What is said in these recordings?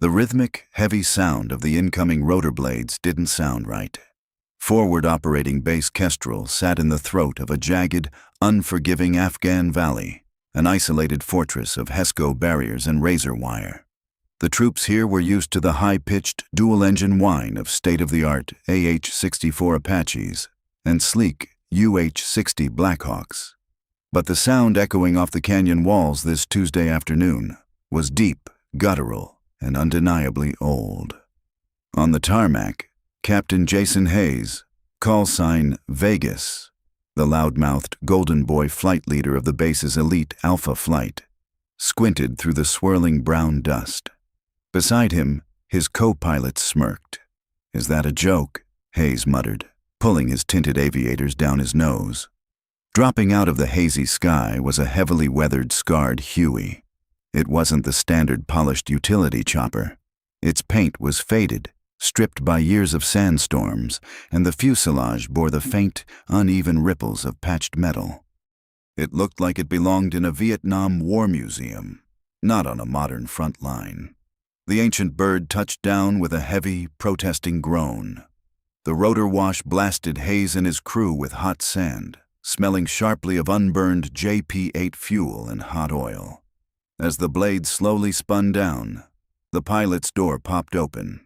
The rhythmic, heavy sound of the incoming rotor blades didn't sound right. Forward Operating Base Kestrel sat in the throat of a jagged, unforgiving Afghan valley, an isolated fortress of HESCO barriers and razor wire. The troops here were used to the high-pitched, dual-engine whine of state-of-the-art AH-64 Apaches and sleek UH-60 Blackhawks. But the sound echoing off the canyon walls this Tuesday afternoon was deep, guttural, and undeniably old. On the tarmac, Captain Jason Hayes, call sign Vegas, the loudmouthed Golden Boy flight leader of the base's elite Alpha Flight, squinted through the swirling brown dust. Beside him, his co-pilot smirked. "Is that a joke?" Hayes muttered, pulling his tinted aviators down his nose. Dropping out of the hazy sky was a heavily weathered, scarred Huey. It wasn't the standard polished utility chopper. Its paint was faded, stripped by years of sandstorms, and the fuselage bore the faint, uneven ripples of patched metal. It looked like it belonged in a Vietnam War museum, not on a modern front line. The ancient bird touched down with a heavy, protesting groan. The rotor wash blasted Hayes and his crew with hot sand, smelling sharply of unburned JP-8 fuel and hot oil. As the blade slowly spun down, the pilot's door popped open.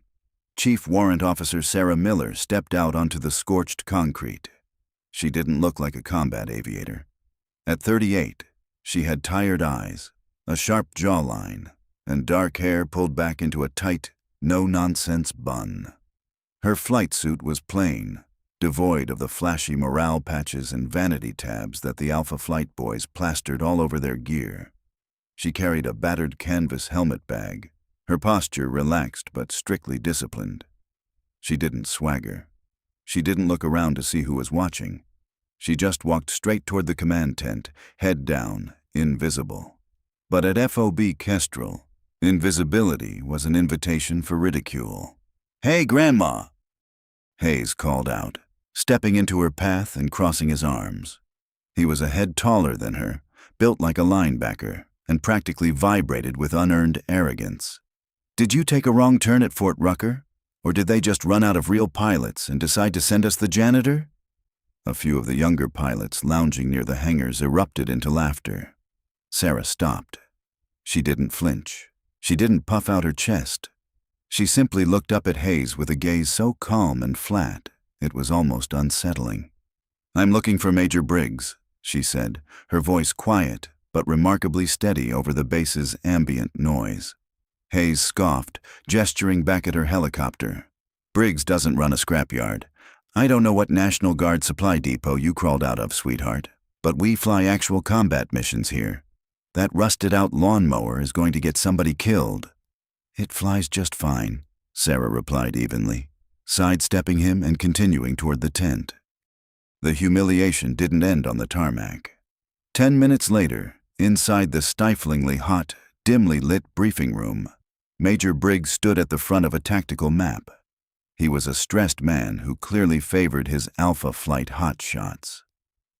Chief Warrant Officer Sarah Miller stepped out onto the scorched concrete. She didn't look like a combat aviator. At 38, she had tired eyes, a sharp jawline, and dark hair pulled back into a tight, no-nonsense bun. Her flight suit was plain, devoid of the flashy morale patches and vanity tabs that the Alpha Flight boys plastered all over their gear. She carried a battered canvas helmet bag, her posture relaxed but strictly disciplined. She didn't swagger. She didn't look around to see who was watching. She just walked straight toward the command tent, head down, invisible. But at FOB Kestrel, invisibility was an invitation for ridicule. "Hey, Grandma!" Hayes called out, stepping into her path and crossing his arms. He was a head taller than her, built like a linebacker, and practically vibrated with unearned arrogance. "Did you take a wrong turn at Fort Rucker? Or did they just run out of real pilots and decide to send us the janitor?" A few of the younger pilots lounging near the hangars erupted into laughter. Sarah stopped. She didn't flinch. She didn't puff out her chest. She simply looked up at Hayes with a gaze so calm and flat, it was almost unsettling. "I'm looking for Major Briggs," she said, her voice quiet but remarkably steady over the base's ambient noise. Hayes scoffed, gesturing back at her helicopter. "Briggs doesn't run a scrapyard. I don't know what National Guard supply depot you crawled out of, sweetheart, but we fly actual combat missions here. That rusted-out lawnmower is going to get somebody killed." "It flies just fine," Sarah replied evenly, sidestepping him and continuing toward the tent. The humiliation didn't end on the tarmac. 10 minutes later, inside the stiflingly hot, dimly lit briefing room, Major Briggs stood at the front of a tactical map. He was a stressed man who clearly favored his Alpha Flight hotshots.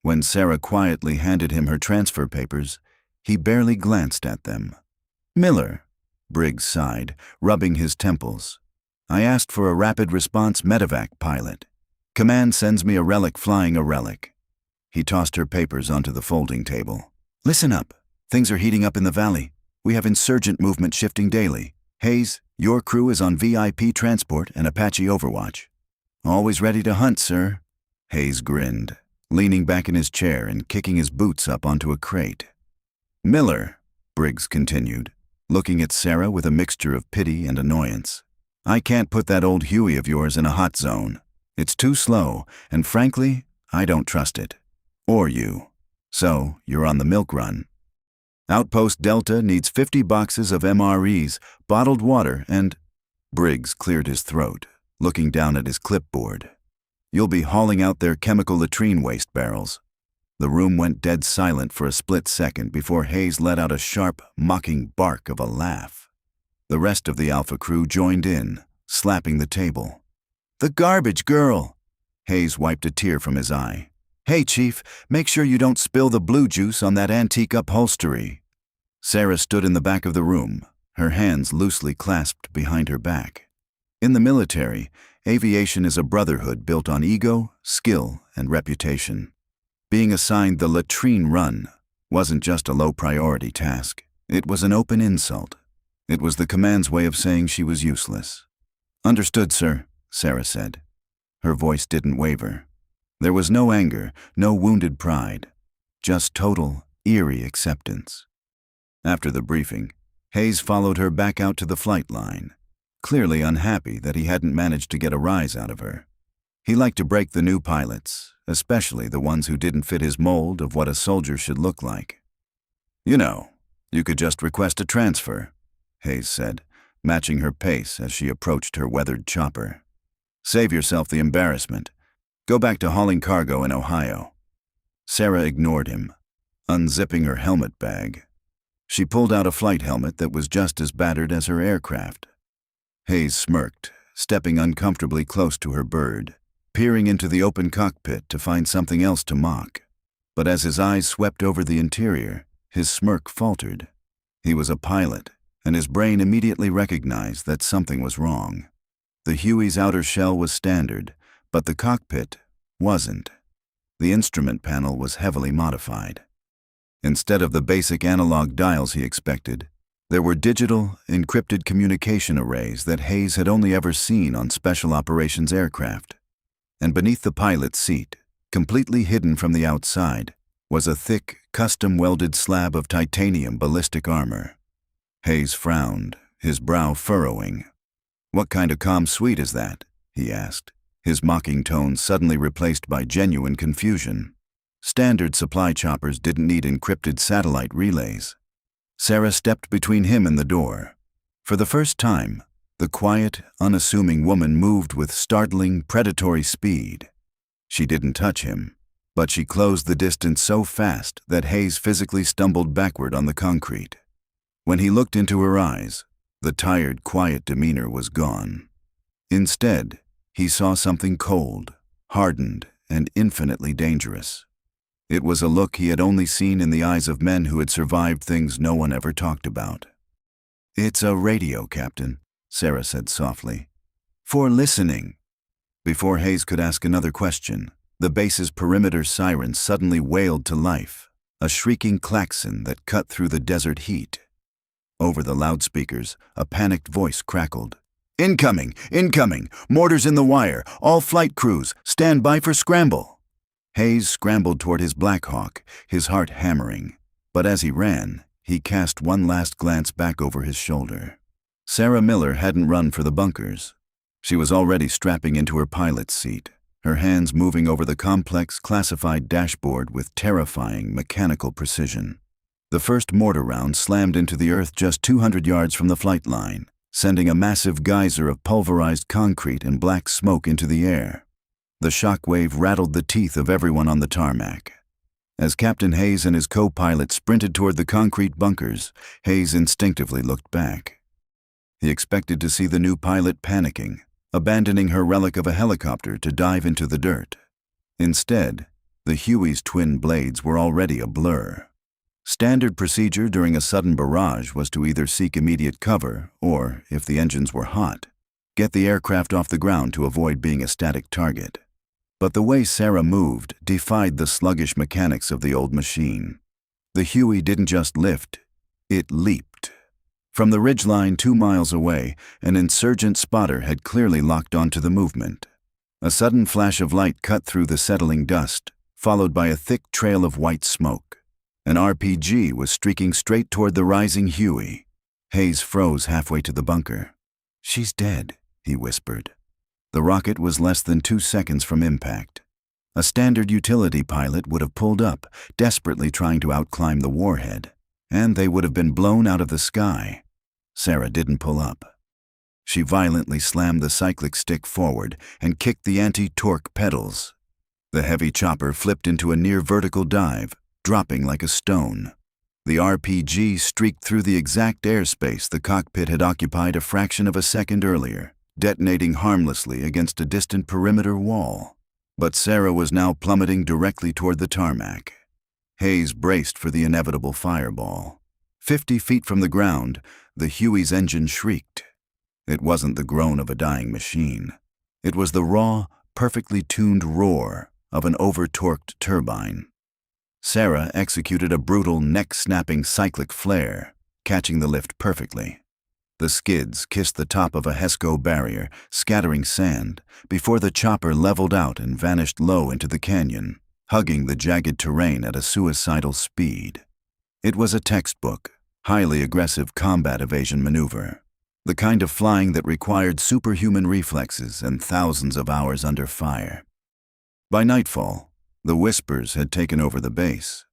When Sarah quietly handed him her transfer papers, he barely glanced at them. "Miller," Briggs sighed, rubbing his temples. "I asked for a rapid response medevac pilot. Command sends me a relic flying a relic." He tossed her papers onto the folding table. "Listen up. Things are heating up in the valley. We have insurgent movement shifting daily. Hayes, your crew is on VIP transport and Apache overwatch." "Always ready to hunt, sir." Hayes grinned, leaning back in his chair and kicking his boots up onto a crate. "Miller," Briggs continued, looking at Sarah with a mixture of pity and annoyance, "I can't put that old Huey of yours in a hot zone. It's too slow, and frankly, I don't trust it. Or you. So, you're on the milk run. Outpost Delta needs 50 boxes of MREs, bottled water, and—" Briggs cleared his throat, looking down at his clipboard. "You'll be hauling out their chemical latrine waste barrels." The room went dead silent for a split second before Hayes let out a sharp, mocking bark of a laugh. The rest of the Alpha crew joined in, slapping the table. "The garbage girl!" Hayes wiped a tear from his eye. "Hey, Chief, make sure you don't spill the blue juice on that antique upholstery." Sarah stood in the back of the room, her hands loosely clasped behind her back. In the military, aviation is a brotherhood built on ego, skill, and reputation. Being assigned the latrine run wasn't just a low-priority task. It was an open insult. It was the command's way of saying she was useless. "Understood, sir," Sarah said. Her voice didn't waver. There was no anger, no wounded pride, just total, eerie acceptance. After the briefing, Hayes followed her back out to the flight line, clearly unhappy that he hadn't managed to get a rise out of her. He liked to break the new pilots, especially the ones who didn't fit his mold of what a soldier should look like. "You know, you could just request a transfer," Hayes said, matching her pace as she approached her weathered chopper. "Save yourself the embarrassment. Go back to hauling cargo in Ohio." Sarah ignored him, unzipping her helmet bag. She pulled out a flight helmet that was just as battered as her aircraft. Hayes smirked, stepping uncomfortably close to her bird, peering into the open cockpit to find something else to mock. But as his eyes swept over the interior, his smirk faltered. He was a pilot, and his brain immediately recognized that something was wrong. The Huey's outer shell was standard, but the cockpit wasn't. The instrument panel was heavily modified. Instead of the basic analog dials he expected, there were digital, encrypted communication arrays that Hayes had only ever seen on special operations aircraft. And beneath the pilot's seat, completely hidden from the outside, was a thick, custom-welded slab of titanium ballistic armor. Hayes frowned, his brow furrowing. "What kind of comm suite is that?" he asked, his mocking tone suddenly replaced by genuine confusion. Standard supply choppers didn't need encrypted satellite relays. Sarah stepped between him and the door. For the first time, the quiet, unassuming woman moved with startling, predatory speed. She didn't touch him, but she closed the distance so fast that Hayes physically stumbled backward on the concrete. When he looked into her eyes, the tired, quiet demeanor was gone. Instead, he saw something cold, hardened, and infinitely dangerous. It was a look he had only seen in the eyes of men who had survived things no one ever talked about. "It's a radio, Captain," Sarah said softly. "For listening." Before Hayes could ask another question, the base's perimeter siren suddenly wailed to life, a shrieking klaxon that cut through the desert heat. Over the loudspeakers, a panicked voice crackled. "Incoming! Incoming! Mortars in the wire! All flight crews, stand by for scramble!" Hayes scrambled toward his Black Hawk, his heart hammering. But as he ran, he cast one last glance back over his shoulder. Sarah Miller hadn't run for the bunkers. She was already strapping into her pilot's seat, her hands moving over the complex, classified dashboard with terrifying mechanical precision. The first mortar round slammed into the earth just 200 yards from the flight line, sending a massive geyser of pulverized concrete and black smoke into the air. The shockwave rattled the teeth of everyone on the tarmac. As Captain Hayes and his co-pilot sprinted toward the concrete bunkers, Hayes instinctively looked back. He expected to see the new pilot panicking, abandoning her relic of a helicopter to dive into the dirt. Instead, the Huey's twin blades were already a blur. Standard procedure during a sudden barrage was to either seek immediate cover or, if the engines were hot, get the aircraft off the ground to avoid being a static target. But the way Sarah moved defied the sluggish mechanics of the old machine. The Huey didn't just lift, it leaped. From the ridgeline 2 miles away, an insurgent spotter had clearly locked onto the movement. A sudden flash of light cut through the settling dust, followed by a thick trail of white smoke. An RPG was streaking straight toward the rising Huey. Hayes froze halfway to the bunker. "She's dead," he whispered. The rocket was less than 2 seconds from impact. A standard utility pilot would have pulled up, desperately trying to outclimb the warhead, and they would have been blown out of the sky. Sarah didn't pull up. She violently slammed the cyclic stick forward and kicked the anti-torque pedals. The heavy chopper flipped into a near-vertical dive, dropping like a stone. The RPG streaked through the exact airspace the cockpit had occupied a fraction of a second earlier, detonating harmlessly against a distant perimeter wall. But Sarah was now plummeting directly toward the tarmac. Hayes braced for the inevitable fireball. 50 feet from the ground, the Huey's engine shrieked. It wasn't the groan of a dying machine. It was the raw, perfectly tuned roar of an over-torqued turbine. Sarah executed a brutal, neck-snapping cyclic flare, catching the lift perfectly. The skids kissed the top of a HESCO barrier, scattering sand, before the chopper leveled out and vanished low into the canyon, hugging the jagged terrain at a suicidal speed. It was a textbook, highly aggressive combat evasion maneuver, the kind of flying that required superhuman reflexes and thousands of hours under fire. By nightfall, the whispers had taken over the base.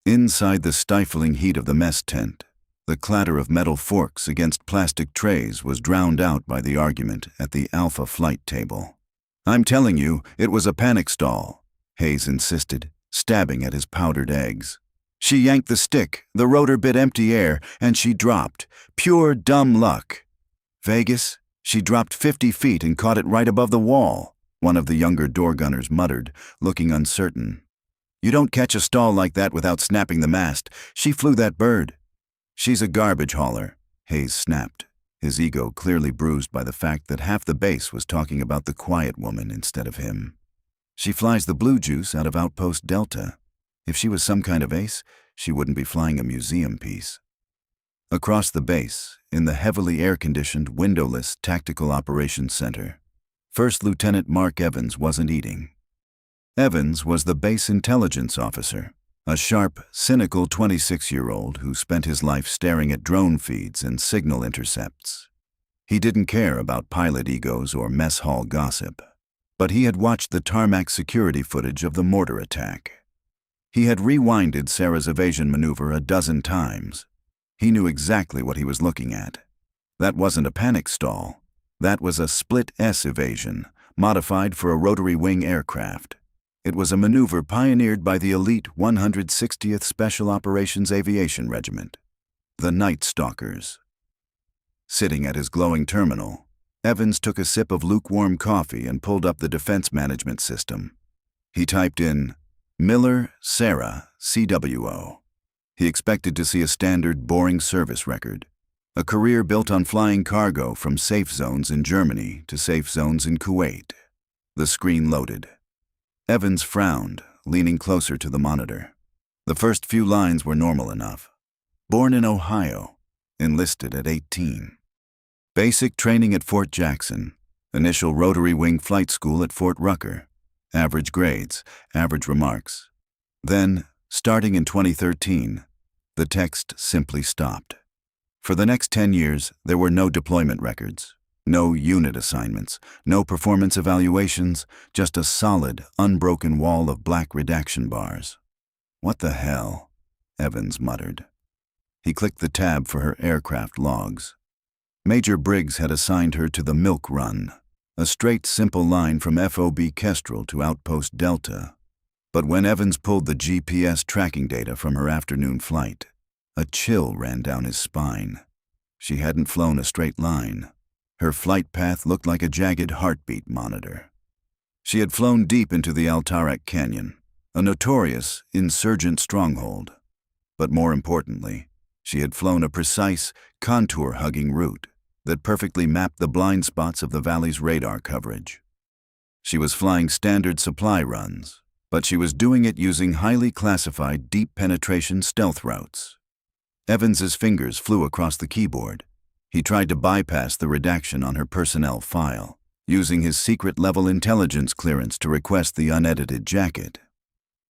Inside the stifling heat of the mess tent, the clatter of metal forks against plastic trays was drowned out by the argument at the Alpha flight table. "I'm telling you, it was a panic stall," Hayes insisted, stabbing at his powdered eggs. "She yanked the stick, the rotor bit empty air, and she dropped. Pure dumb luck." "Vegas, she dropped 50 feet and caught it right above the wall," one of the younger door gunners muttered, looking uncertain. "You don't catch a stall like that without snapping the mast. She flew that bird." "She's a garbage hauler," Hayes snapped, his ego clearly bruised by the fact that half the base was talking about the quiet woman instead of him. "She flies the Blue Juice out of Outpost Delta. If she was some kind of ace, she wouldn't be flying a museum piece." Across the base, in the heavily air-conditioned, windowless Tactical Operations Center, First Lieutenant Mark Evans wasn't eating. Evans was the base intelligence officer, a sharp, cynical 26-year-old who spent his life staring at drone feeds and signal intercepts. He didn't care about pilot egos or mess hall gossip, but he had watched the tarmac security footage of the mortar attack. He had rewinded Sarah's evasion maneuver a dozen times. He knew exactly what he was looking at. That wasn't a panic stall. That was a split-S evasion, modified for a rotary wing aircraft. It was a maneuver pioneered by the elite 160th Special Operations Aviation Regiment, the Night Stalkers. Sitting at his glowing terminal, Evans took a sip of lukewarm coffee and pulled up the defense management system. He typed in, "Miller, Sarah, CWO." He expected to see a standard, boring service record, a career built on flying cargo from safe zones in Germany to safe zones in Kuwait. The screen loaded. Evans frowned, leaning closer to the monitor. The first few lines were normal enough. Born in Ohio, enlisted at 18. Basic training at Fort Jackson, initial rotary wing flight school at Fort Rucker, average grades, average remarks. Then, starting in 2013, the text simply stopped. For the next 10 years, there were no deployment records. No unit assignments, no performance evaluations, just a solid, unbroken wall of black redaction bars. "What the hell?" Evans muttered. He clicked the tab for her aircraft logs. Major Briggs had assigned her to the Milk Run, a straight, simple line from FOB Kestrel to Outpost Delta. But when Evans pulled the GPS tracking data from her afternoon flight, a chill ran down his spine. She hadn't flown a straight line. Her flight path looked like a jagged heartbeat monitor. She had flown deep into the Altarak Canyon, a notorious insurgent stronghold. But more importantly, she had flown a precise, contour-hugging route that perfectly mapped the blind spots of the valley's radar coverage. She was flying standard supply runs, but she was doing it using highly classified deep-penetration stealth routes. Evans's fingers flew across the keyboard. He tried to bypass the redaction on her personnel file, using his secret-level intelligence clearance to request the unedited jacket.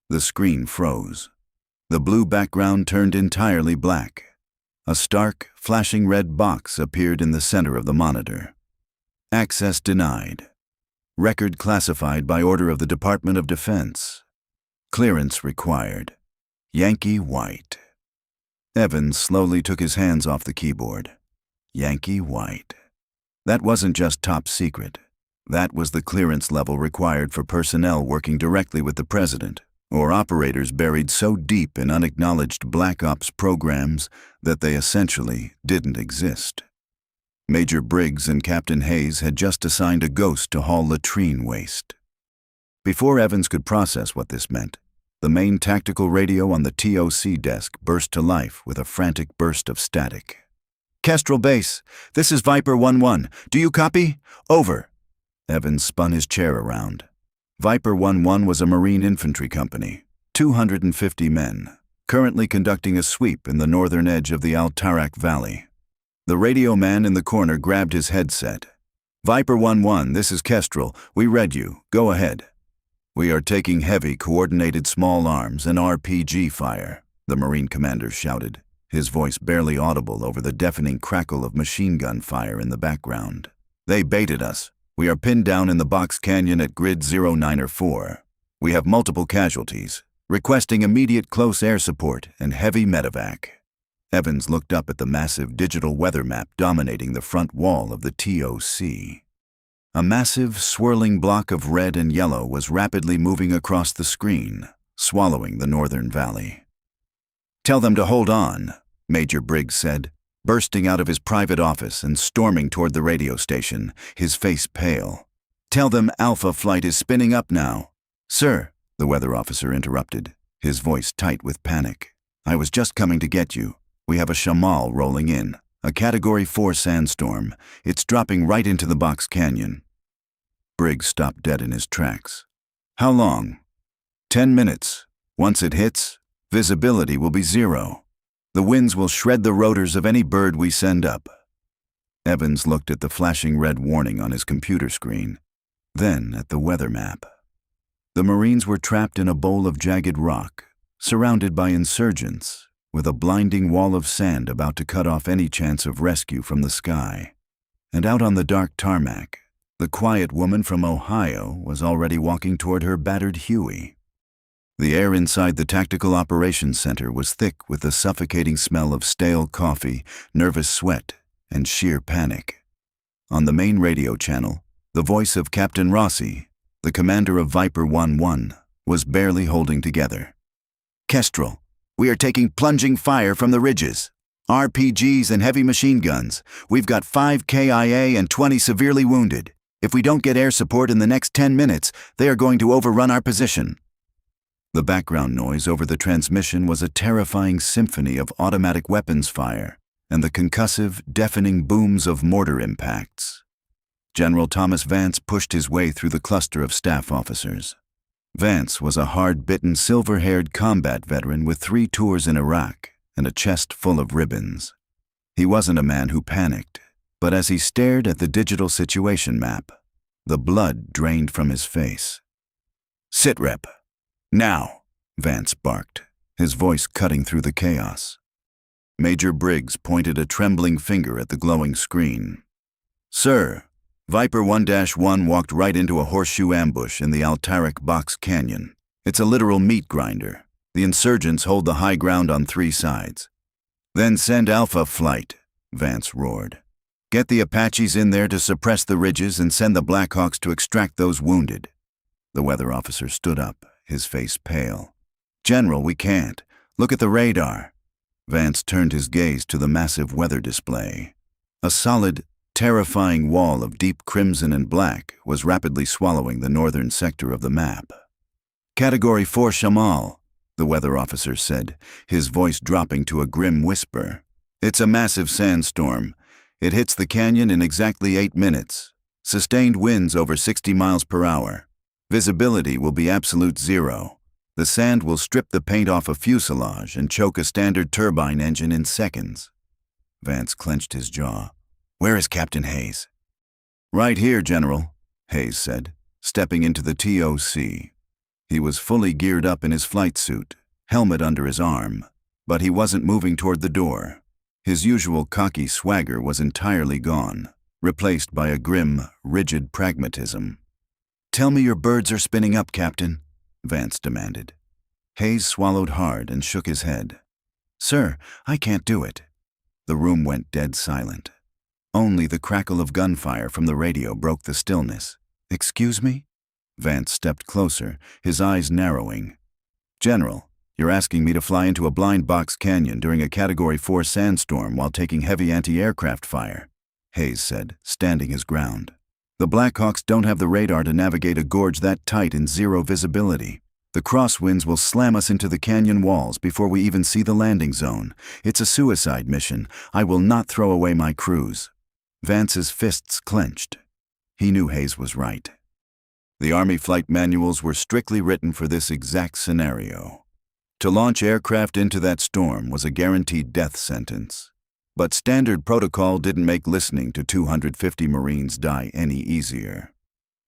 The screen froze. The blue background turned entirely black. A stark, flashing red box appeared in the center of the monitor. "Access denied. Record classified by order of the Department of Defense. Clearance required. Yankee White." Evans slowly took his hands off the keyboard. Yankee White. That wasn't just top secret. That was the clearance level required for personnel working directly with the president, or operators buried so deep in unacknowledged black ops programs that they essentially didn't exist. Major Briggs and Captain Hayes had just assigned a ghost to haul latrine waste. Before Evans could process what this meant, The main tactical radio on the TOC desk burst to life with a frantic burst of static. "Kestrel Base, this is Viper 1-1. Do you copy? Over." Evans spun his chair around. Viper 1-1 was a Marine infantry company, 250 men, currently conducting a sweep in the northern edge of the Al-Tarak Valley. The radio man in the corner grabbed his headset. "Viper 1-1, this is Kestrel. We read you. Go ahead." "We are taking heavy, coordinated small arms and RPG fire," the Marine commander shouted, his voice barely audible over the deafening crackle of machine gun fire in the background. "They baited us. We are pinned down in the box canyon at grid 0904. We have multiple casualties, requesting immediate close air support and heavy medevac." Evans looked up at the massive digital weather map dominating the front wall of the TOC. A massive, swirling block of red and yellow was rapidly moving across the screen, swallowing the northern valley. "Tell them to hold on," Major Briggs said, bursting out of his private office and storming toward the radio station, his face pale. "Tell them Alpha Flight is spinning up now." "Sir," the weather officer interrupted, his voice tight with panic. "I was just coming to get you. We have a shamal rolling in, a Category 4 sandstorm. It's dropping right into the box canyon." Briggs stopped dead in his tracks. "How long?" 10 minutes. Once it hits, visibility will be 0. The winds will shred the rotors of any bird we send up." Evans looked at the flashing red warning on his computer screen, then at the weather map. The Marines were trapped in a bowl of jagged rock, surrounded by insurgents, with a blinding wall of sand about to cut off any chance of rescue from the sky. And out on the dark tarmac, the quiet woman from Ohio was already walking toward her battered Huey. The air inside the Tactical Operations Center was thick with the suffocating smell of stale coffee, nervous sweat, and sheer panic. On the main radio channel, the voice of Captain Rossi, the commander of Viper 1-1, was barely holding together. "Kestrel, we are taking plunging fire from the ridges. RPGs and heavy machine guns. We've got 5 KIA and 20 severely wounded. If we don't get air support in the next 10 minutes, they are going to overrun our position." The background noise over the transmission was a terrifying symphony of automatic weapons fire and the concussive, deafening booms of mortar impacts. General Thomas Vance pushed his way through the cluster of staff officers. Vance was a hard-bitten, silver-haired combat veteran with 3 tours in Iraq and a chest full of ribbons. He wasn't a man who panicked, but as he stared at the digital situation map, the blood drained from his face. "Sit rep. Now," Vance barked, his voice cutting through the chaos. Major Briggs pointed a trembling finger at the glowing screen. "Sir, Viper 1-1 walked right into a horseshoe ambush in the Al-Tarak Box Canyon. It's a literal meat grinder. The insurgents hold the high ground on 3 sides." "Then send Alpha Flight," Vance roared. "Get the Apaches in there to suppress the ridges and send the Blackhawks to extract those wounded." The weather officer stood up, his face pale. "General, we can't. Look at the radar." Vance turned his gaze to the massive weather display. A solid, terrifying wall of deep crimson and black was rapidly swallowing the northern sector of the map. "Category 4 Shamal," the weather officer said, his voice dropping to a grim whisper. "It's a massive sandstorm. It hits the canyon in exactly 8 minutes. Sustained winds over 60 miles per hour. Visibility will be absolute 0. The sand will strip the paint off a fuselage and choke a standard turbine engine in seconds." Vance clenched his jaw. "Where is Captain Hayes?" "Right here, General," Hayes said, stepping into the TOC. He was fully geared up in his flight suit, helmet under his arm, but he wasn't moving toward the door. His usual cocky swagger was entirely gone, replaced by a grim, rigid pragmatism. "Tell me your birds are spinning up, Captain," Vance demanded. Hayes swallowed hard and shook his head. "Sir, I can't do it." The room went dead silent. Only the crackle of gunfire from the radio broke the stillness. "Excuse me?" Vance stepped closer, his eyes narrowing. "General, you're asking me to fly into a blind box canyon during a Category 4 sandstorm while taking heavy anti-aircraft fire," Hayes said, standing his ground. "The Blackhawks don't have the radar to navigate a gorge that tight in 0 visibility. The crosswinds will slam us into the canyon walls before we even see the landing zone. It's a suicide mission. I will not throw away my crews." Vance's fists clenched. He knew Hayes was right. The Army flight manuals were strictly written for this exact scenario. To launch aircraft into that storm was a guaranteed death sentence. But standard protocol didn't make listening to 250 Marines die any easier.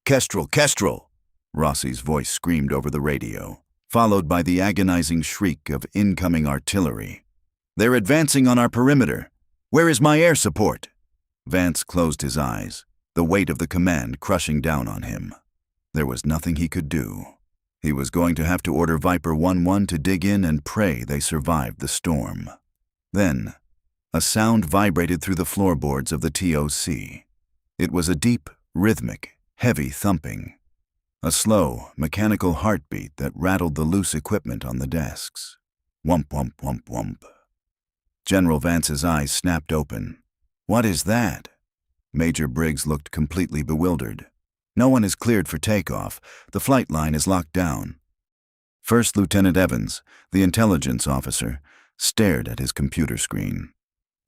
"Kestrel, Kestrel!" Rossi's voice screamed over the radio, followed by the agonizing shriek of incoming artillery. "They're advancing on our perimeter. Where is my air support?" Vance closed his eyes, the weight of the command crushing down on him. There was nothing he could do. He was going to have to order Viper 11 to dig in and pray they survived the storm. Then, a sound vibrated through the floorboards of the TOC. It was a deep, rhythmic, heavy thumping. A slow, mechanical heartbeat that rattled the loose equipment on the desks. Whump, whump, whump, whump. General Vance's eyes snapped open. "What is that?" Major Briggs looked completely bewildered. "No one is cleared for takeoff. The flight line is locked down." First Lieutenant Evans, the intelligence officer, stared at his computer screen.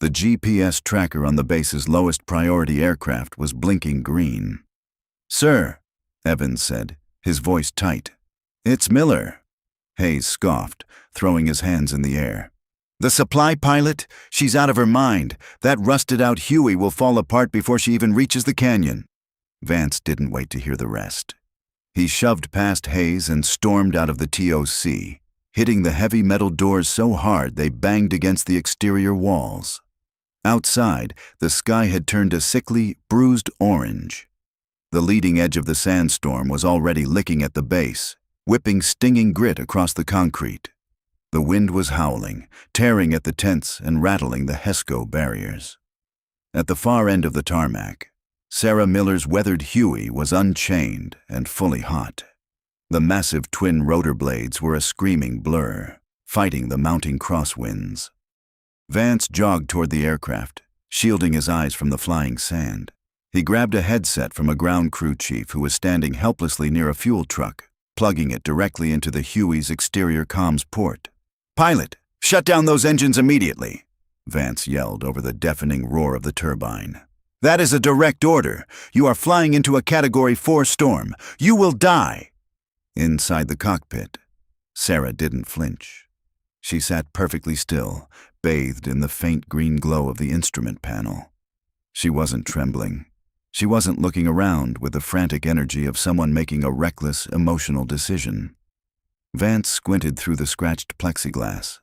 The GPS tracker on the base's lowest priority aircraft was blinking green. "Sir," Evans said, his voice tight. "It's Miller." Hayes scoffed, throwing his hands in the air. "The supply pilot? She's out of her mind. That rusted-out Huey will fall apart before she even reaches the canyon." Vance didn't wait to hear the rest. He shoved past Hayes and stormed out of the TOC, hitting the heavy metal doors so hard they banged against the exterior walls. Outside, the sky had turned a sickly, bruised orange. The leading edge of the sandstorm was already licking at the base, whipping stinging grit across the concrete. The wind was howling, tearing at the tents and rattling the HESCO barriers. At the far end of the tarmac, Sarah Miller's weathered Huey was unchained and fully hot. The massive twin rotor blades were a screaming blur, fighting the mounting crosswinds. Vance jogged toward the aircraft, shielding his eyes from the flying sand. He grabbed a headset from a ground crew chief who was standing helplessly near a fuel truck, plugging it directly into the Huey's exterior comms port. "Pilot, shut down those engines immediately," Vance yelled over the deafening roar of the turbine. "That is a direct order. You are flying into a Category 4 storm. You will die." Inside the cockpit, Sarah didn't flinch. She sat perfectly still, bathed in the faint green glow of the instrument panel. She wasn't trembling. She wasn't looking around with the frantic energy of someone making a reckless, emotional decision. Vance squinted through the scratched plexiglass.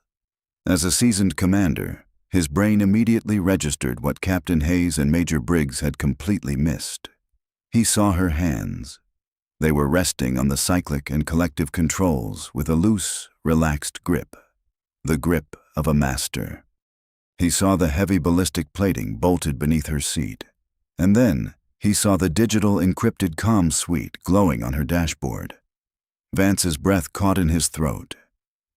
As a seasoned commander, his brain immediately registered what Captain Hayes and Major Briggs had completely missed. He saw her hands. They were resting on the cyclic and collective controls with a loose, relaxed grip. The grip of a master. He saw the heavy ballistic plating bolted beneath her seat. And then he saw the digital encrypted comm suite glowing on her dashboard. Vance's breath caught in his throat.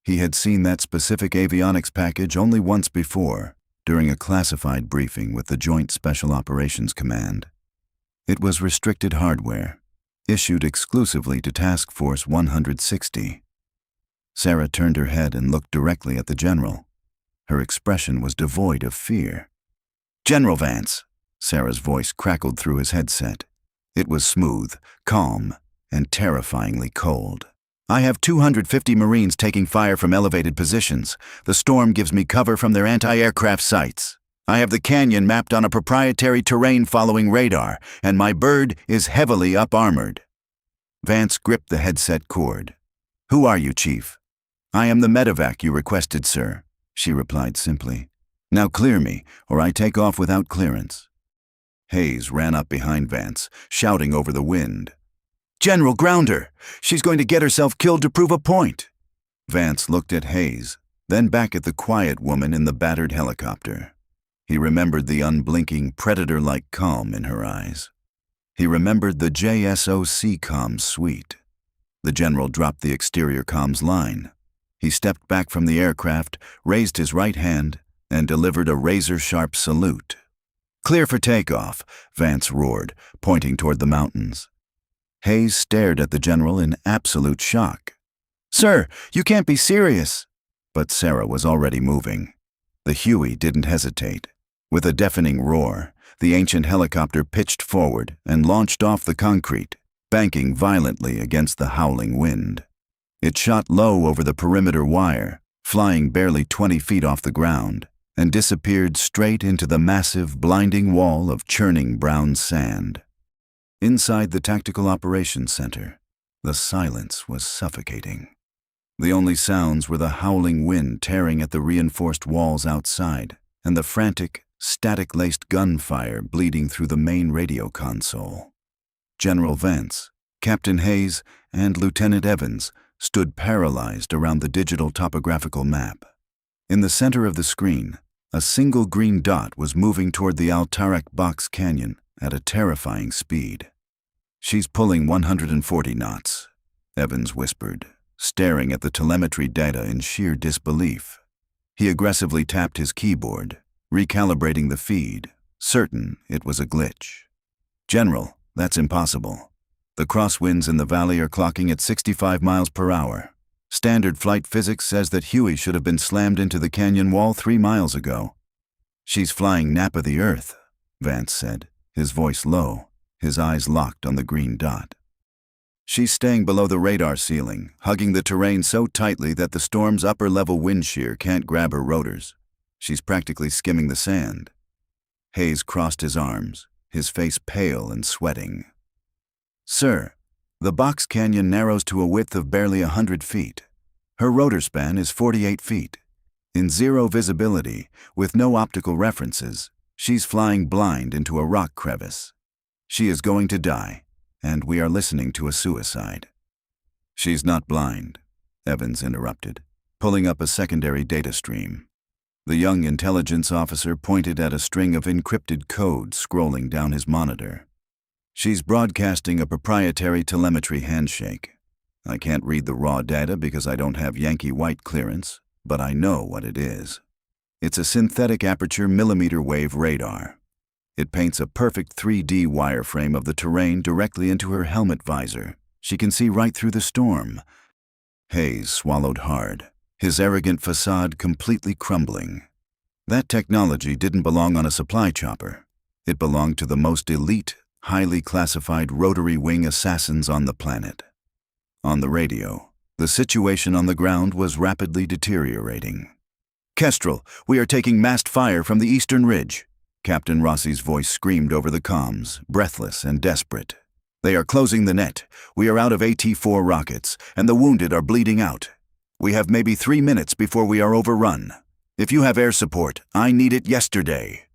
He had seen that specific avionics package only once before, during a classified briefing with the Joint Special Operations Command. It was restricted hardware, issued exclusively to Task Force 160. Sarah turned her head and looked directly at the general. Her expression was devoid of fear. "General Vance," Sarah's voice crackled through his headset. It was smooth, calm, and terrifyingly cold. "I have 250 Marines taking fire from elevated positions. The storm gives me cover from their anti-aircraft sights. I have the canyon mapped on a proprietary terrain-following radar, and my bird is heavily up-armored." Vance gripped the headset cord. "Who are you, Chief?" "I am the medevac you requested, sir," she replied simply. "Now clear me, or I take off without clearance." Hayes ran up behind Vance, shouting over the wind. "General, ground her! She's going to get herself killed to prove a point!" Vance looked at Hayes, then back at the quiet woman in the battered helicopter. He remembered the unblinking, predator-like calm in her eyes. He remembered the JSOC comms suite. The general dropped the exterior comms line. He stepped back from the aircraft, raised his right hand, and delivered a razor-sharp salute. "Clear for takeoff," Vance roared, pointing toward the mountains. Hayes stared at the general in absolute shock. "Sir, you can't be serious." But Sarah was already moving. The Huey didn't hesitate. With a deafening roar, the ancient helicopter pitched forward and launched off the concrete, banking violently against the howling wind. It shot low over the perimeter wire, flying barely 20 feet off the ground, and disappeared straight into the massive, blinding wall of churning brown sand. Inside the Tactical Operations Center, the silence was suffocating. The only sounds were the howling wind tearing at the reinforced walls outside, and the frantic, static-laced gunfire bleeding through the main radio console. General Vance, Captain Hayes, and Lieutenant Evans stood paralyzed around the digital topographical map. In the center of the screen, a single green dot was moving toward the Al-Tarak Box Canyon at a terrifying speed. "She's pulling 140 knots, Evans whispered, staring at the telemetry data in sheer disbelief. He aggressively tapped his keyboard, recalibrating the feed, certain it was a glitch. "General, that's impossible. The crosswinds in the valley are clocking at 65 miles per hour. Standard flight physics says that Huey should have been slammed into the canyon wall 3 miles ago." "She's flying nap of the Earth," Vance said, his voice low, his eyes locked on the green dot. "She's staying below the radar ceiling, hugging the terrain so tightly that the storm's upper-level wind shear can't grab her rotors. She's practically skimming the sand." Hayes crossed his arms, his face pale and sweating. "Sir, the box canyon narrows to a width of barely 100 feet. Her rotor span is 48 feet. In zero visibility, with no optical references, she's flying blind into a rock crevice. She is going to die, and we are listening to a suicide." "She's not blind," Evans interrupted, pulling up a secondary data stream. The young intelligence officer pointed at a string of encrypted code scrolling down his monitor. "She's broadcasting a proprietary telemetry handshake. I can't read the raw data because I don't have Yankee White clearance, but I know what it is. It's a synthetic aperture millimeter wave radar. It paints a perfect 3D wireframe of the terrain directly into her helmet visor. She can see right through the storm." Hayes swallowed hard, his arrogant facade completely crumbling. That technology didn't belong on a supply chopper. It belonged to the most elite, highly classified rotary wing assassins on the planet. On the radio, the situation on the ground was rapidly deteriorating. "Kestrel, we are taking massed fire from the eastern ridge," Captain Rossi's voice screamed over the comms, breathless and desperate. "They are closing the net. We are out of AT-4 rockets, and the wounded are bleeding out. We have maybe 3 minutes before we are overrun. If you have air support, I need it yesterday."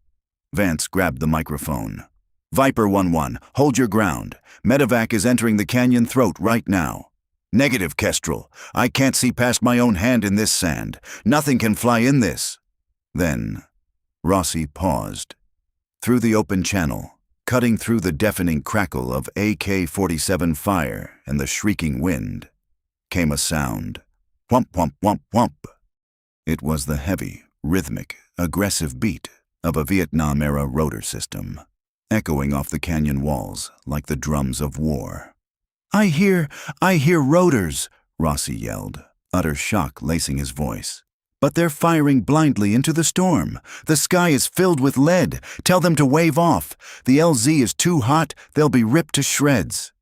Vance grabbed the microphone. "Viper 1-1, hold your ground. Medevac is entering the canyon throat right now." "Negative, Kestrel. I can't see past my own hand in this sand. Nothing can fly in this." Then, Rossi paused. Through the open channel, cutting through the deafening crackle of AK-47 fire and the shrieking wind, came a sound. Whump, whump, whump, whump. It was the heavy, rhythmic, aggressive beat of a Vietnam-era rotor system, echoing off the canyon walls like the drums of war. I hear rotors," Rossi yelled, utter shock lacing his voice. "But they're firing blindly into the storm. The sky is filled with lead. Tell them to wave off. The LZ is too hot, they'll be ripped to shreds."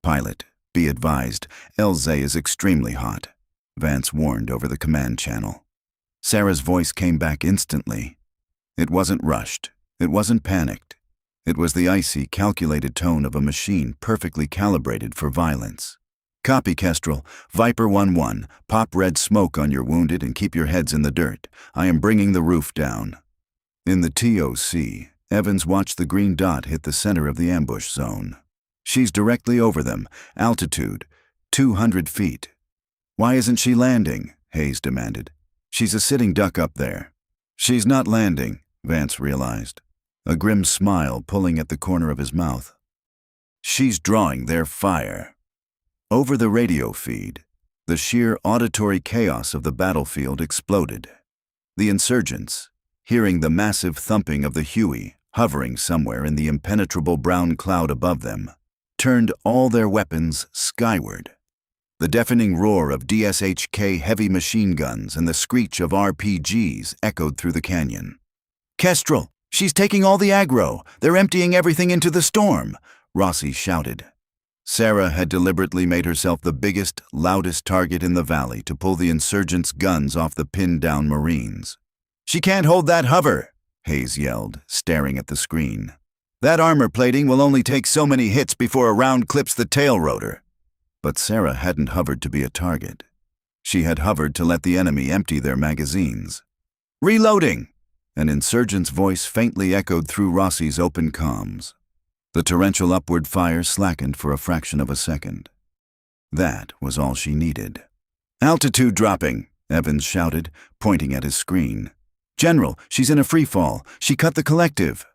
"Pilot, be advised, LZ is extremely hot," Vance warned over the command channel. Sarah's voice came back instantly. It wasn't rushed. It wasn't panicked. It was the icy, calculated tone of a machine perfectly calibrated for violence. "Copy, Kestrel. Viper 1-1. Pop red smoke on your wounded and keep your heads in the dirt. I am bringing the roof down." In the TOC, Evans watched the green dot hit the center of the ambush zone. "She's directly over them. Altitude, 200 feet. "Why isn't she landing?" Hayes demanded. "She's a sitting duck up there." "She's not landing," Vance realized, a grim smile pulling at the corner of his mouth. "She's drawing their fire." Over the radio feed, the sheer auditory chaos of the battlefield exploded. The insurgents, hearing the massive thumping of the Huey hovering somewhere in the impenetrable brown cloud above them, turned all their weapons skyward. The deafening roar of DSHK heavy machine guns and the screech of RPGs echoed through the canyon. "Kestrel! She's taking all the aggro! They're emptying everything into the storm!" Rossi shouted. Sarah had deliberately made herself the biggest, loudest target in the valley to pull the insurgents' guns off the pinned-down Marines. "She can't hold that hover!" Hayes yelled, staring at the screen. "That armor plating will only take so many hits before a round clips the tail rotor." But Sarah hadn't hovered to be a target. She had hovered to let the enemy empty their magazines. "Reloading!" An insurgent's voice faintly echoed through Rossi's open comms. The torrential upward fire slackened for a fraction of a second. That was all she needed. "Altitude dropping," Evans shouted, pointing at his screen. "General, she's in a free fall. She cut the collective."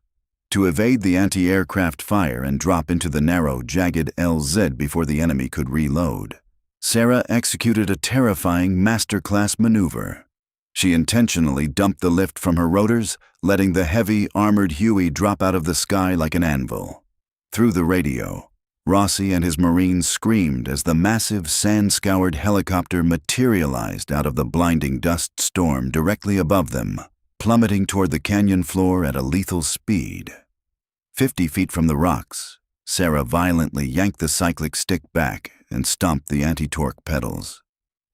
To evade the anti-aircraft fire and drop into the narrow, jagged LZ before the enemy could reload, Sarah executed a terrifying masterclass maneuver. She intentionally dumped the lift from her rotors, letting the heavy, armored Huey drop out of the sky like an anvil. Through the radio, Rossi and his Marines screamed as the massive, sand-scoured helicopter materialized out of the blinding dust storm directly above them, plummeting toward the canyon floor at a lethal speed. 50 feet from the rocks, Sarah violently yanked the cyclic stick back and stomped the anti-torque pedals.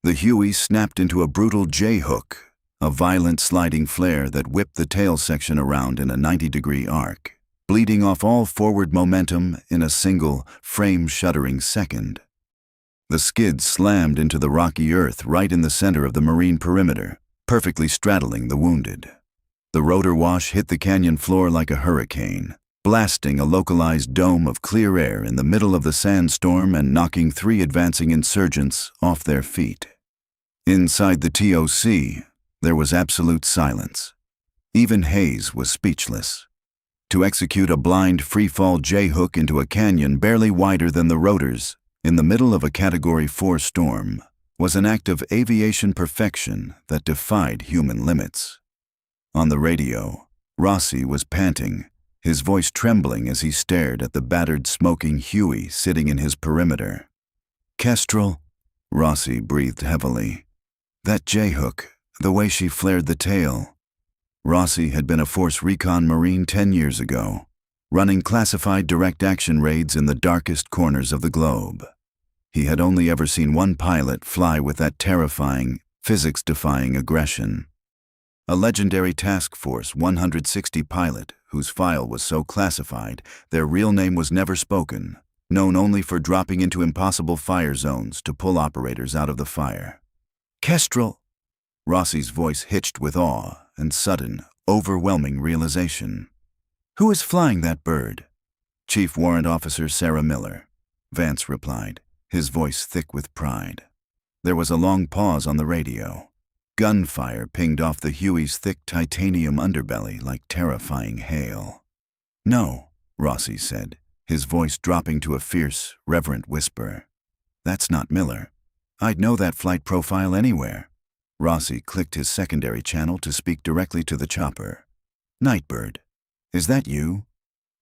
The Huey snapped into a brutal J-hook, a violent sliding flare that whipped the tail section around in a 90-degree arc, bleeding off all forward momentum in a single, frame-shuddering second. The skid slammed into the rocky earth right in the center of the Marine perimeter, perfectly straddling the wounded. The rotor wash hit the canyon floor like a hurricane, blasting a localized dome of clear air in the middle of the sandstorm and knocking 3 advancing insurgents off their feet. Inside the TOC, there was absolute silence. Even Hayes was speechless. To execute a blind free-fall J-hook into a canyon barely wider than the rotors, in the middle of a Category 4 storm, was an act of aviation perfection that defied human limits. On the radio, Rossi was panting, his voice trembling as he stared at the battered, smoking Huey sitting in his perimeter. "Kestrel," Rossi breathed heavily. "That J-hook, the way she flared the tail." Rossi had been a Force Recon Marine 10 years ago, running classified direct action raids in the darkest corners of the globe. He had only ever seen one pilot fly with that terrifying, physics-defying aggression. A legendary Task Force 160 pilot whose file was so classified their real name was never spoken, known only for dropping into impossible fire zones to pull operators out of the fire. "Kestrel!" Rossi's voice hitched with awe and sudden, overwhelming realization. "Who is flying that bird?" "Chief Warrant Officer Sarah Miller," Vance replied, his voice thick with pride. There was a long pause on the radio. Gunfire pinged off the Huey's thick titanium underbelly like terrifying hail. "No," Rossi said, his voice dropping to a fierce, reverent whisper. "That's not Miller. I'd know that flight profile anywhere." Rossi clicked his secondary channel to speak directly to the chopper. "Nightbird, is that you?"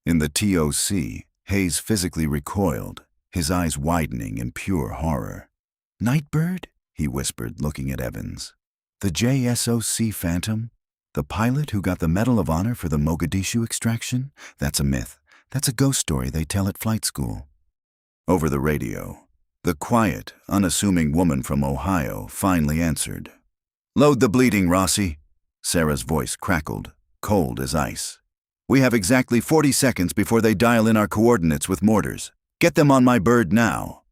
In the TOC, Hayes physically recoiled, his eyes widening in pure horror. "Nightbird?" he whispered, looking at Evans. "The JSOC Phantom? The pilot who got the Medal of Honor for the Mogadishu extraction? That's a myth. That's a ghost story they tell at flight school." Over the radio, the quiet, unassuming woman from Ohio finally answered. "Load the bleeding, Rossi." Sarah's voice crackled, cold as ice. "We have exactly 40 seconds before they dial in our coordinates with mortars. Get them on my bird now."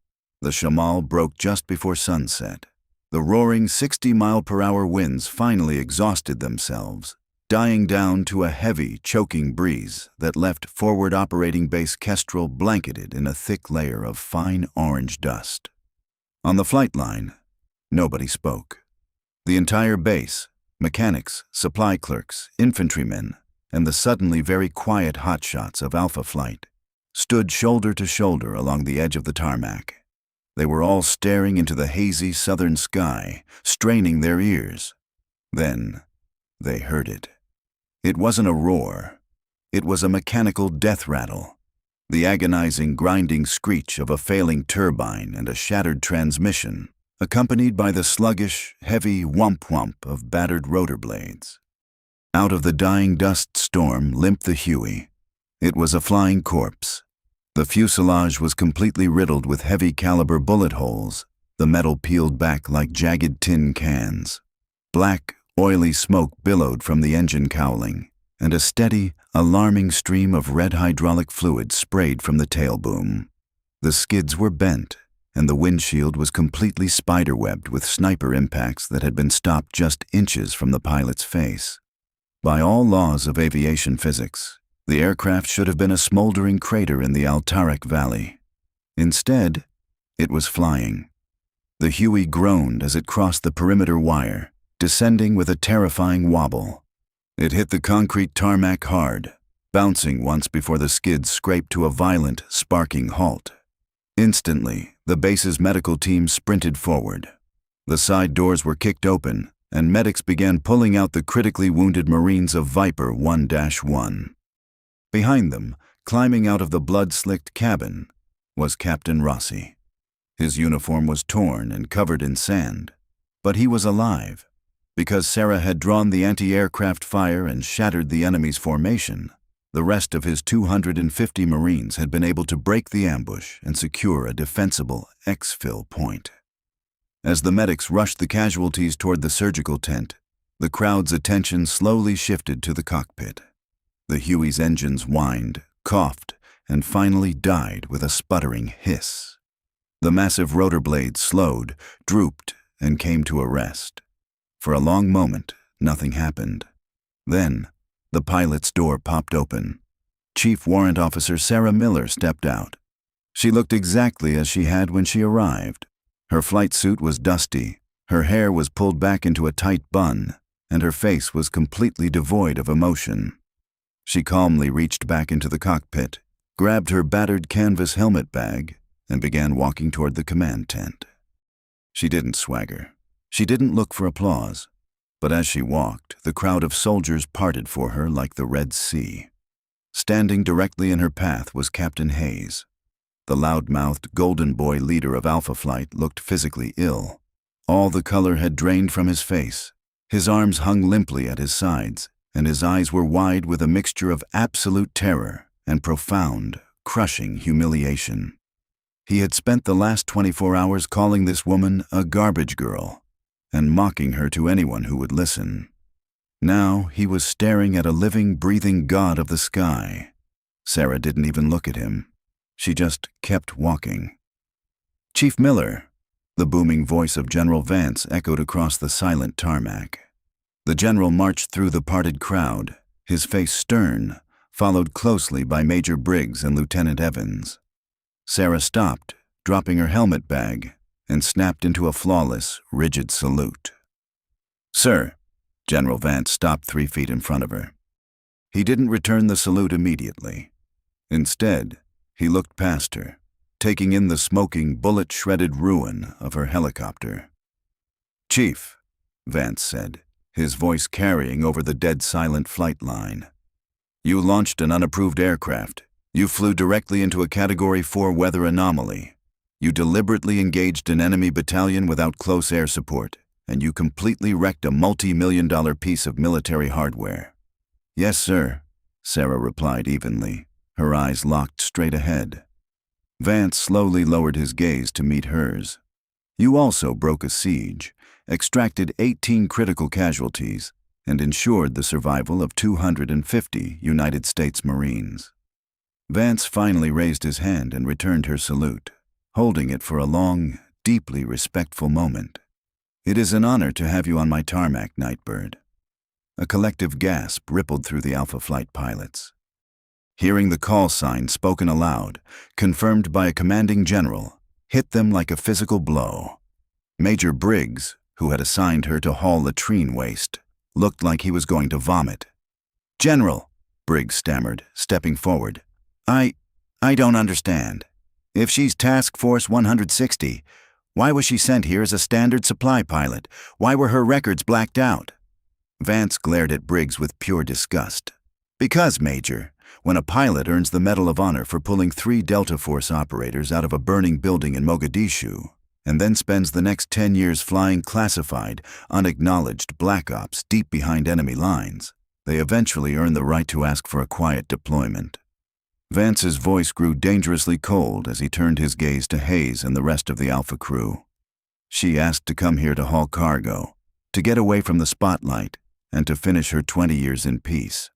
The Shamal broke just before sunset. The roaring 60-mile-per-hour winds finally exhausted themselves, dying down to a heavy, choking breeze that left Forward Operating Base Kestrel blanketed in a thick layer of fine orange dust. On the flight line, nobody spoke. The entire base, mechanics, supply clerks, infantrymen, and the suddenly very quiet hotshots of Alpha Flight, stood shoulder to shoulder along the edge of the tarmac. They were all staring into the hazy southern sky, straining their ears. Then they heard it. It wasn't a roar. It was a mechanical death rattle. The agonizing, grinding screech of a failing turbine and a shattered transmission, accompanied by the sluggish, heavy whump-whump of battered rotor blades. Out of the dying dust storm limped the Huey. It was a flying corpse. The fuselage was completely riddled with heavy-caliber bullet holes, the metal peeled back like jagged tin cans. Black, oily smoke billowed from the engine cowling, and a steady, alarming stream of red hydraulic fluid sprayed from the tail boom. The skids were bent, and the windshield was completely spiderwebbed with sniper impacts that had been stopped just inches from the pilot's face. By all laws of aviation physics, the aircraft should have been a smoldering crater in the Altarek Valley. Instead, it was flying. The Huey groaned as it crossed the perimeter wire, descending with a terrifying wobble. It hit the concrete tarmac hard, bouncing once before the skids scraped to a violent, sparking halt. Instantly, the base's medical team sprinted forward. The side doors were kicked open, and medics began pulling out the critically wounded Marines of Viper 1-1. Behind them, climbing out of the blood-slicked cabin, was Captain Rossi. His uniform was torn and covered in sand, but he was alive. Because Sarah had drawn the anti-aircraft fire and shattered the enemy's formation, the rest of his 250 Marines had been able to break the ambush and secure a defensible exfil point. As the medics rushed the casualties toward the surgical tent, the crowd's attention slowly shifted to the cockpit. The Huey's engines whined, coughed, and finally died with a sputtering hiss. The massive rotor blades slowed, drooped, and came to a rest. For a long moment, nothing happened. Then, the pilot's door popped open. Chief Warrant Officer Sarah Miller stepped out. She looked exactly as she had when she arrived. Her flight suit was dusty, her hair was pulled back into a tight bun, and her face was completely devoid of emotion. She calmly reached back into the cockpit, grabbed her battered canvas helmet bag, and began walking toward the command tent. She didn't swagger. She didn't look for applause. But as she walked, the crowd of soldiers parted for her like the Red Sea. Standing directly in her path was Captain Hayes. The loud-mouthed golden boy leader of Alpha Flight looked physically ill. All the color had drained from his face. His arms hung limply at his sides, and his eyes were wide with a mixture of absolute terror and profound, crushing humiliation. He had spent the last 24 hours calling this woman a garbage girl, and mocking her to anyone who would listen. Now he was staring at a living, breathing god of the sky. Sarah didn't even look at him. She just kept walking. "Chief Miller," the booming voice of General Vance echoed across the silent tarmac. The general marched through the parted crowd, his face stern, followed closely by Major Briggs and Lieutenant Evans. Sarah stopped, dropping her helmet bag, and snapped into a flawless, rigid salute. "Sir." General Vance stopped 3 feet in front of her. He didn't return the salute immediately. Instead, he looked past her, taking in the smoking, bullet-shredded ruin of her helicopter. "Chief," Vance said, his voice carrying over the dead-silent flight line. "You launched an unapproved aircraft. You flew directly into a Category 4 weather anomaly. You deliberately engaged an enemy battalion without close air support, and you completely wrecked a multi-million-dollar piece of military hardware." "Yes, sir," Sarah replied evenly, her eyes locked straight ahead. Vance slowly lowered his gaze to meet hers. "You also broke a siege, extracted 18 critical casualties, and ensured the survival of 250 United States Marines." Vance finally raised his hand and returned her salute, holding it for a long, deeply respectful moment. "It is an honor to have you on my tarmac, Nightbird." A collective gasp rippled through the Alpha Flight pilots. Hearing the call sign spoken aloud, confirmed by a commanding general, hit them like a physical blow. Major Briggs, who had assigned her to haul latrine waste, looked like he was going to vomit. "General," Briggs stammered, stepping forward, I don't understand. If she's Task Force 160, why was she sent here as a standard supply pilot? Why were her records blacked out?" Vance glared at Briggs with pure disgust. "Because, Major, when a pilot earns the Medal of Honor for pulling 3 Delta Force operators out of a burning building in Mogadishu, and then spends the next 10 years flying classified, unacknowledged black ops deep behind enemy lines, they eventually earn the right to ask for a quiet deployment. Vance's voice grew dangerously cold as he turned his gaze to Hayes and the rest of the Alpha crew. She asked to come here to haul cargo, to get away from the spotlight, and to finish her 20 years in peace.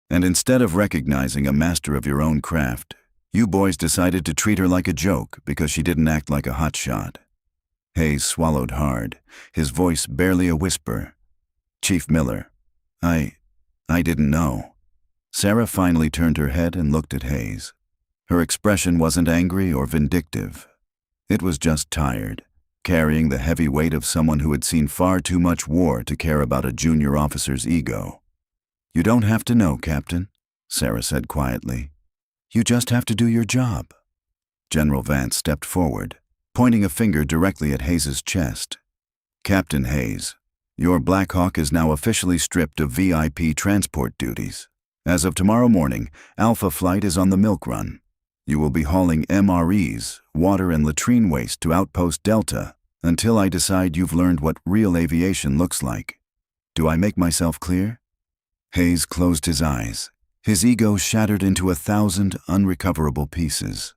And instead of recognizing a master of your own craft, you boys decided to treat her like a joke because she didn't act like a hotshot. Hayes swallowed hard, his voice barely a whisper. Chief Miller, I didn't know. Sarah finally turned her head and looked at Hayes. Her expression wasn't angry or vindictive. It was just tired, carrying the heavy weight of someone who had seen far too much war to care about a junior officer's ego. You don't have to know, Captain, Sarah said quietly. You just have to do your job. General Vance stepped forward, pointing a finger directly at Hayes's chest. Captain Hayes, your Black Hawk is now officially stripped of VIP transport duties. As of tomorrow morning, Alpha Flight is on the milk run. You will be hauling MREs, water and latrine waste to Outpost Delta until I decide you've learned what real aviation looks like. Do I make myself clear? Hayes closed his eyes, his ego shattered into 1,000 unrecoverable pieces.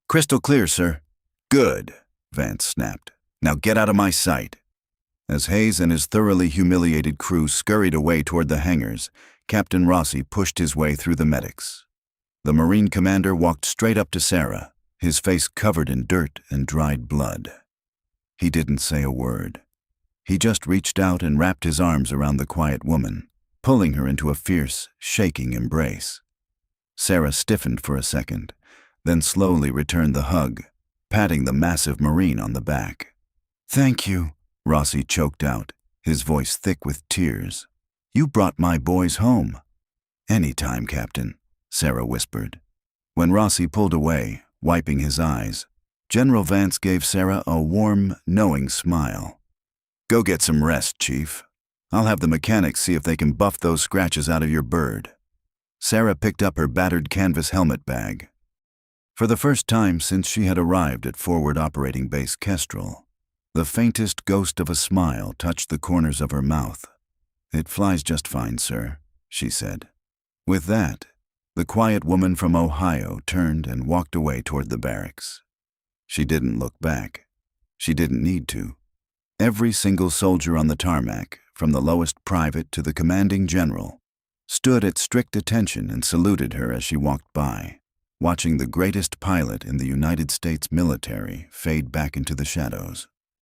Crystal clear, sir. Good, Vance snapped. Now get out of my sight. As Hayes and his thoroughly humiliated crew scurried away toward the hangars, Captain Rossi pushed his way through the medics. The Marine commander walked straight up to Sarah, his face covered in dirt and dried blood. He didn't say a word. He just reached out and wrapped his arms around the quiet woman, pulling her into a fierce, shaking embrace. Sarah stiffened for a second, then slowly returned the hug, patting the massive Marine on the back. Thank you, Rossi choked out, his voice thick with tears. You brought my boys home. Anytime, Captain, Sarah whispered. When Rossi pulled away, wiping his eyes, General Vance gave Sarah a warm, knowing smile. Go get some rest, Chief. I'll have the mechanics see if they can buff those scratches out of your bird. Sarah picked up her battered canvas helmet bag. For the first time since she had arrived at Forward Operating Base Kestrel, the faintest ghost of a smile touched the corners of her mouth. It flies just fine, sir, she said. With that, the quiet woman from Ohio turned and walked away toward the barracks. She didn't look back. She didn't need to. Every single soldier on the tarmac, from the lowest private to the commanding general, stood at strict attention and saluted her as she walked by, watching the greatest pilot in the United States military fade back into the shadows.